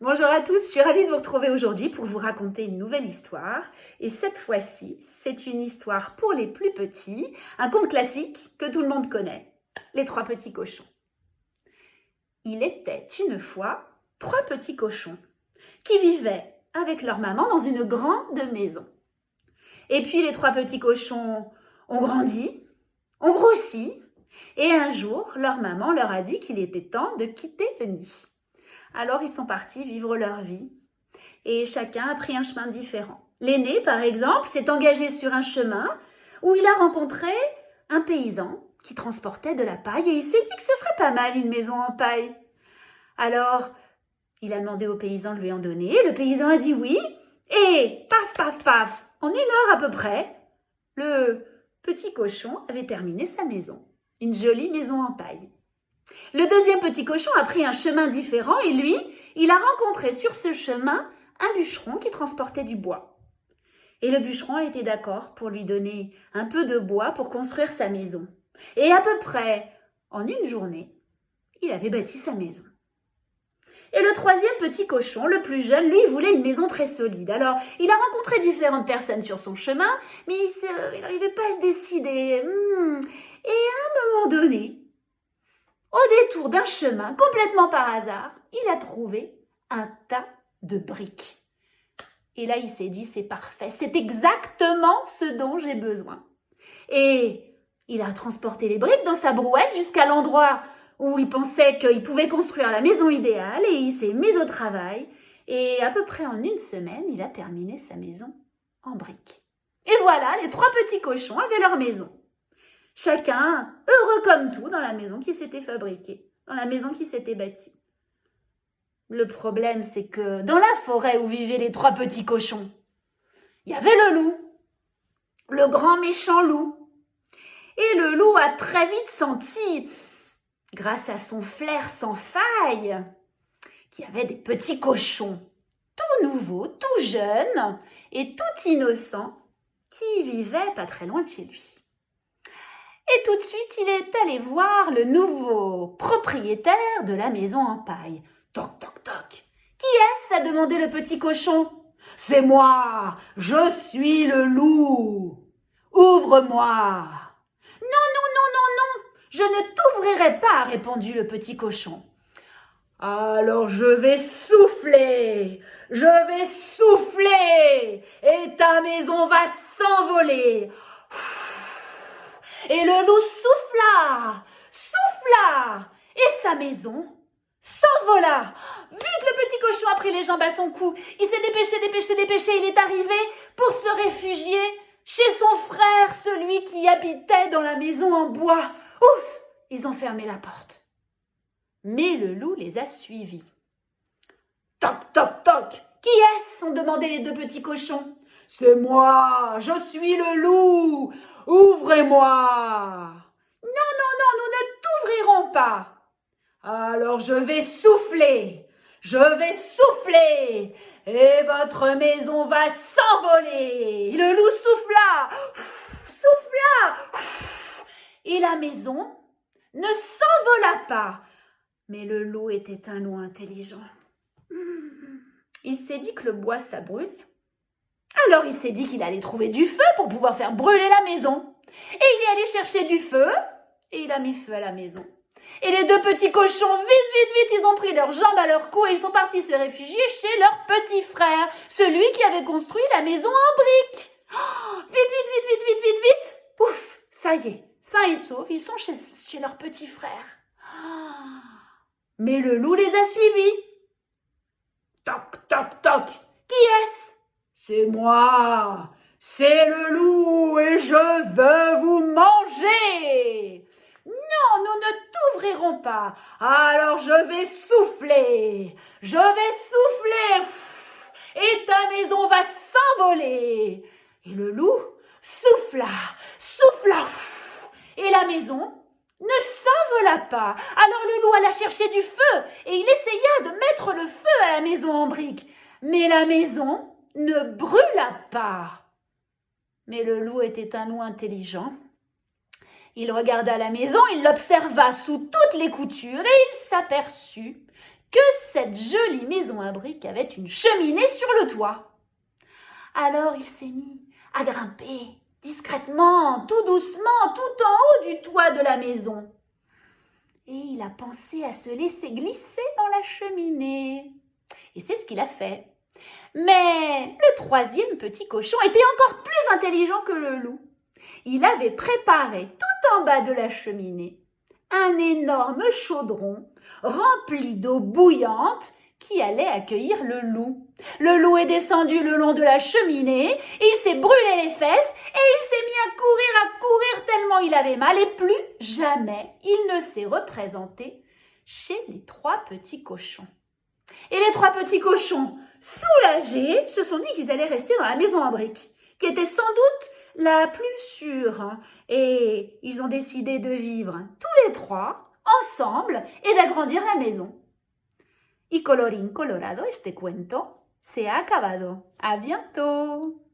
Bonjour à tous, je suis ravie de vous retrouver aujourd'hui pour vous raconter une nouvelle histoire. Et cette fois-ci, c'est une histoire pour les plus petits, un conte classique que tout le monde connaît, Les Trois Petits Cochons. Il était une fois 3 petits cochons qui vivaient avec leur maman dans une grande maison. Et puis les 3 petits cochons ont grandi, ont grossi, et un jour, leur maman leur a dit qu'il était temps de quitter le nid. Alors ils sont partis vivre leur vie et chacun a pris un chemin différent. L'aîné, par exemple, s'est engagé sur un chemin où il a rencontré un paysan qui transportait de la paille et il s'est dit que ce serait pas mal une maison en paille. Alors, il a demandé au paysan de lui en donner, le paysan a dit oui et paf, paf, paf, en 1 heure à peu près, le petit cochon avait terminé sa maison, une jolie maison en paille. Le deuxième petit cochon a pris un chemin différent et lui, il a rencontré sur ce chemin un bûcheron qui transportait du bois. Et le bûcheron a été d'accord pour lui donner un peu de bois pour construire sa maison. Et à peu près en 1 journée, il avait bâti sa maison. Et le troisième petit cochon, le plus jeune, lui, voulait une maison très solide. Alors, il a rencontré différentes personnes sur son chemin, mais il n'arrivait pas à se décider. Et à un moment donné, au détour d'un chemin, complètement par hasard, il a trouvé un tas de briques. Et là, il s'est dit, c'est parfait, c'est exactement ce dont j'ai besoin. Et il a transporté les briques dans sa brouette jusqu'à l'endroit où il pensait qu'il pouvait construire la maison idéale et il s'est mis au travail. Et à peu près en 1 semaine, il a terminé sa maison en briques. Et voilà, les 3 petits cochons avaient leur maison. Chacun heureux comme tout dans la maison qui s'était fabriquée, dans la maison qui s'était bâtie. Le problème, c'est que dans la forêt où vivaient les 3 petits cochons, il y avait le loup, le grand méchant loup. Et le loup a très vite senti, grâce à son flair sans faille, qu'il y avait des petits cochons, tout nouveaux, tout jeunes et tout innocents, qui vivaient pas très loin de chez lui. Et tout de suite, il est allé voir le nouveau propriétaire de la maison en paille. Toc, toc, toc. Qui est-ce a demandé le petit cochon. C'est moi, je suis le loup. Ouvre-moi. Non, non, non, non, non, je ne t'ouvrirai pas, répondit le petit cochon. Alors je vais souffler, et ta maison va s'envoler. Et le loup souffla, et sa maison s'envola. Vite, le petit cochon a pris les jambes à son cou. Il s'est dépêché, il est arrivé pour se réfugier chez son frère, celui qui habitait dans la maison en bois. Ouf, ils ont fermé la porte. Mais le loup les a suivis. Toc, toc, toc. Qui est-ce ont demandé les 2 petits cochons. C'est moi, je suis le loup. Ouvrez-moi. Non, non, non, nous ne t'ouvrirons pas. Alors je vais souffler, et votre maison va s'envoler. Le loup souffla, et la maison ne s'envola pas. Mais le loup était un loup intelligent. Il s'est dit que le bois, ça brûle. Alors il s'est dit qu'il allait trouver du feu pour pouvoir faire brûler la maison. Et il est allé chercher du feu, et il a mis feu à la maison. Et les 2 petits cochons, vite, ils ont pris leurs jambes à leur cou et ils sont partis se réfugier chez leur petit frère, celui qui avait construit la maison en briques. Oh, vite. Ouf, ça y est, sains et saufs, ils sont chez leur petit frère. Oh, mais le loup les a suivis. Toc, toc, toc. Qui est-ce? C'est moi, c'est le loup et je veux vous manger. Non, nous ne t'ouvrirons pas. Alors je vais souffler, et ta maison va s'envoler. Et le loup souffla, et la maison ne s'envola pas. Alors le loup alla chercher du feu et il essaya de mettre le feu à la maison en briques. Mais la maison ne brûla pas. Mais le loup était un loup intelligent. Il regarda la maison, il l'observa sous toutes les coutures et il s'aperçut que cette jolie maison à briques avait une cheminée sur le toit. Alors il s'est mis à grimper discrètement, tout doucement, tout en haut du toit de la maison. Et il a pensé à se laisser glisser dans la cheminée. Et c'est ce qu'il a fait. Mais le troisième petit cochon était encore plus intelligent que le loup. Il avait préparé tout en bas de la cheminée un énorme chaudron rempli d'eau bouillante qui allait accueillir le loup. Le loup est descendu le long de la cheminée, il s'est brûlé les fesses et il s'est mis à courir tellement il avait mal et plus jamais il ne s'est représenté chez les trois petits cochons. Et les trois petits cochons, soulagés, se sont dit qu'ils allaient rester dans la maison en briques, qui était sans doute la plus sûre. Et ils ont décidé de vivre tous les trois ensemble et d'agrandir la maison. Y colorín colorado, este cuento se ha acabado. À bientôt!